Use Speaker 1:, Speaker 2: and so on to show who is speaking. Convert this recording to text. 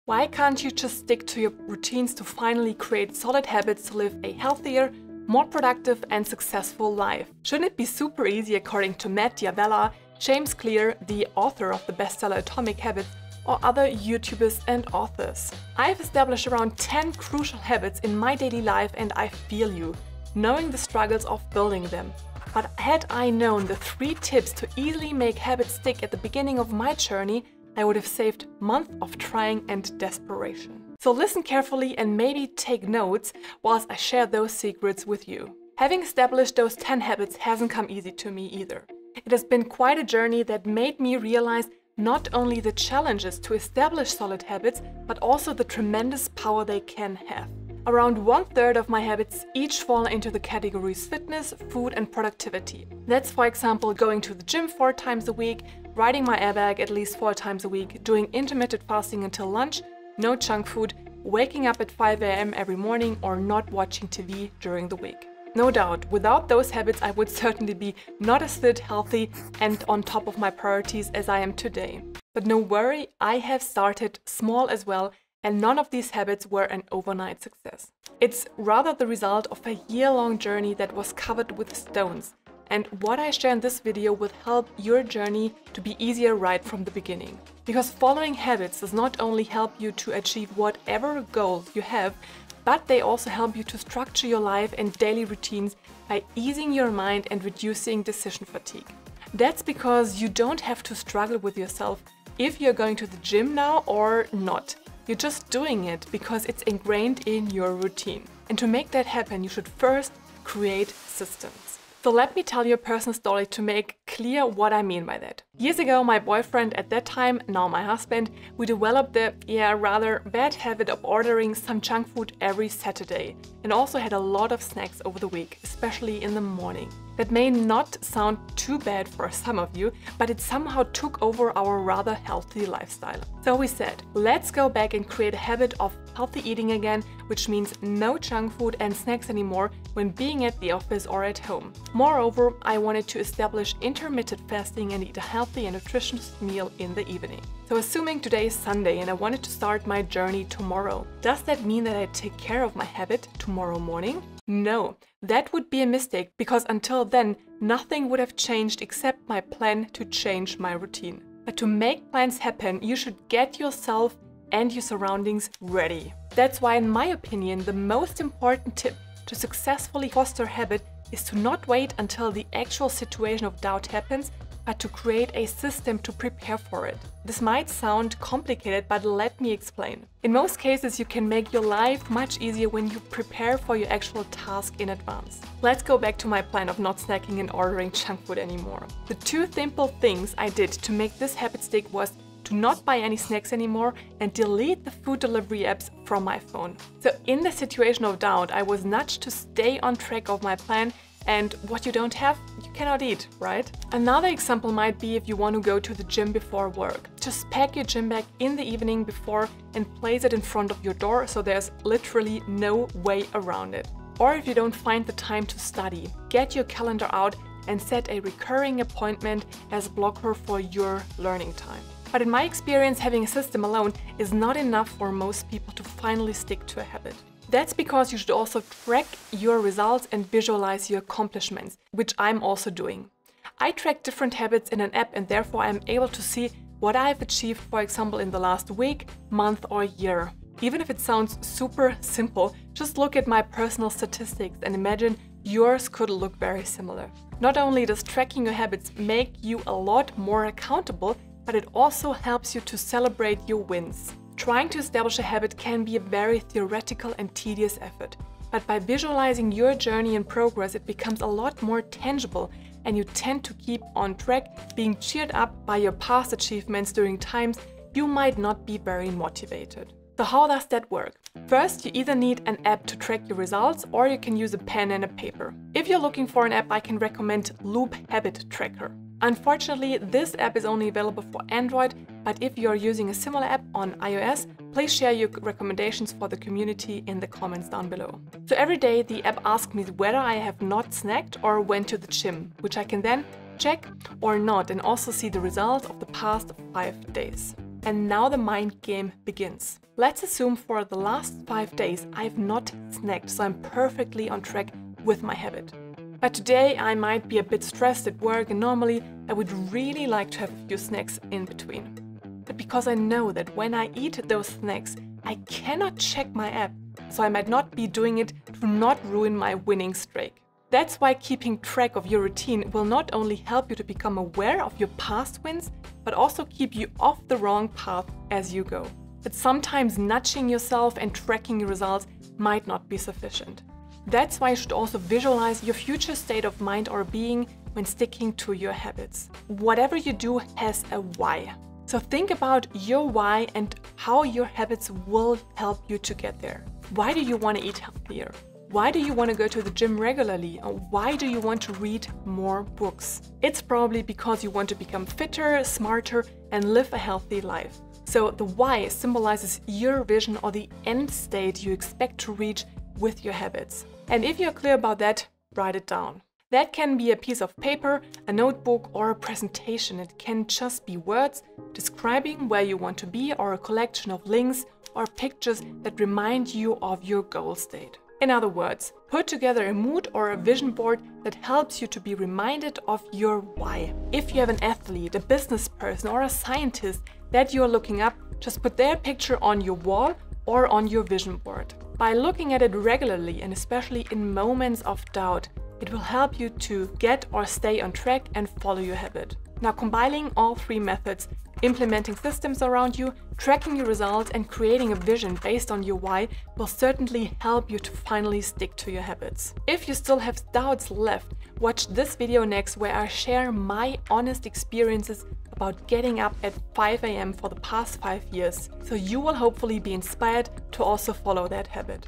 Speaker 1: Why can't you just stick to your routines to finally create solid habits to live a healthier, more productive and successful life? Shouldn't it be super easy according to Matt D'Avella, James Clear, the author of the bestseller Atomic Habits, or other YouTubers and authors? I've established around 10 crucial habits in my daily life and I feel you, knowing the struggles of building them. But had I known the 3 tips to easily make habits stick at the beginning of my journey, I would have saved months of trying and desperation. So listen carefully and maybe take notes whilst I share those secrets with you. Having established those 10 habits hasn't come easy to me either. It has been quite a journey that made me realize not only the challenges to establish solid habits, but also the tremendous power they can have. Around 1/3 of my habits each fall into the categories fitness, food and productivity. That's, for example, going to the gym 4 times a week, riding my airbag at least 4 times a week, doing intermittent fasting until lunch, no junk food, waking up at 5 a.m. every morning, or not watching TV during the week. No doubt, without those habits I would certainly be not as fit, healthy and on top of my priorities as I am today. But no worry, I have started small as well, and none of these habits were an overnight success. It's rather the result of a year-long journey that was covered with stones. And what I share in this video will help your journey to be easier right from the beginning. Because following habits does not only help you to achieve whatever goals you have, but they also help you to structure your life and daily routines by easing your mind and reducing decision fatigue. That's because you don't have to struggle with yourself if you're going to the gym now or not. You're just doing it because it's ingrained in your routine. And to make that happen, you should first create systems. So let me tell you a personal story to make clear what I mean by that. Years ago, my boyfriend at that time, now my husband, we developed the rather bad habit of ordering some junk food every Saturday and also had a lot of snacks over the week, especially in the morning. That may not sound too bad for some of you, but it somehow took over our rather healthy lifestyle. So we said, let's go back and create a habit of healthy eating again, which means no junk food and snacks anymore when being at the office or at home. Moreover, I wanted to establish intermittent fasting and eat a healthy and nutritious meal in the evening. So assuming today is Sunday and I wanted to start my journey tomorrow, does that mean that I take care of my habit tomorrow morning? No, that would be a mistake because until then, nothing would have changed except my plan to change my routine. But to make plans happen, you should get yourself and your surroundings ready. That's why, in my opinion, the most important tip to successfully foster habit is to not wait until the actual situation of doubt happens, but to create a system to prepare for it. This might sound complicated, but let me explain. In most cases, you can make your life much easier when you prepare for your actual task in advance. Let's go back to my plan of not snacking and ordering junk food anymore. The 2 simple things I did to make this habit stick was to not buy any snacks anymore and delete the food delivery apps from my phone. So in the situation of doubt, I was nudged to stay on track of my plan, and what you don't have, you cannot eat, right? Another example might be if you want to go to the gym before work. Just pack your gym bag in the evening before and place it in front of your door so there's literally no way around it. Or if you don't find the time to study, get your calendar out and set a recurring appointment as a blocker for your learning time. But in my experience, having a system alone is not enough for most people to finally stick to a habit. That's because you should also track your results and visualize your accomplishments, which I'm also doing. I track different habits in an app and therefore I'm able to see what I've achieved, for example, in the last week, month or year. Even if it sounds super simple, just look at my personal statistics and imagine yours could look very similar. Not only does tracking your habits make you a lot more accountable, but it also helps you to celebrate your wins. Trying to establish a habit can be a very theoretical and tedious effort, but by visualizing your journey and progress, it becomes a lot more tangible and you tend to keep on track, being cheered up by your past achievements during times you might not be very motivated. So how does that work? First, you either need an app to track your results or you can use a pen and a paper. If you're looking for an app, I can recommend Loop Habit Tracker. Unfortunately, this app is only available for Android, but if you're using a similar app on iOS, please share your recommendations for the community in the comments down below. So every day the app asks me whether I have not snacked or went to the gym, which I can then check or not and also see the results of the past 5 days. And now the mind game begins. Let's assume for the last 5 days I've not snacked, so I'm perfectly on track with my habit. But today I might be a bit stressed at work and normally I would really like to have a few snacks in between. But because I know that when I eat those snacks, I cannot check my app, so I might not be doing it to not ruin my winning streak. That's why keeping track of your routine will not only help you to become aware of your past wins, but also keep you off the wrong path as you go. But sometimes nudging yourself and tracking your results might not be sufficient. That's why you should also visualize your future state of mind or being when sticking to your habits. Whatever you do has a why. So think about your why and how your habits will help you to get there. Why do you want to eat healthier? Why do you want to go to the gym regularly? Or why do you want to read more books? It's probably because you want to become fitter, smarter, and live a healthy life. So the why symbolizes your vision or the end state you expect to reach with your habits. And if you're clear about that, write it down. That can be a piece of paper, a notebook, or a presentation. It can just be words describing where you want to be, or a collection of links or pictures that remind you of your goal state. In other words, put together a mood or a vision board that helps you to be reminded of your why. If you have an athlete, a business person, or a scientist that you're looking up, just put their picture on your wall or on your vision board. By looking at it regularly, and especially in moments of doubt, it will help you to get or stay on track and follow your habit. Now, combining all 3 methods, implementing systems around you, tracking your results, and creating a vision based on your why will certainly help you to finally stick to your habits. If you still have doubts left, watch this video next where I share my honest experiences about getting up at 5 AM for the past 5 years. So you will hopefully be inspired to also follow that habit.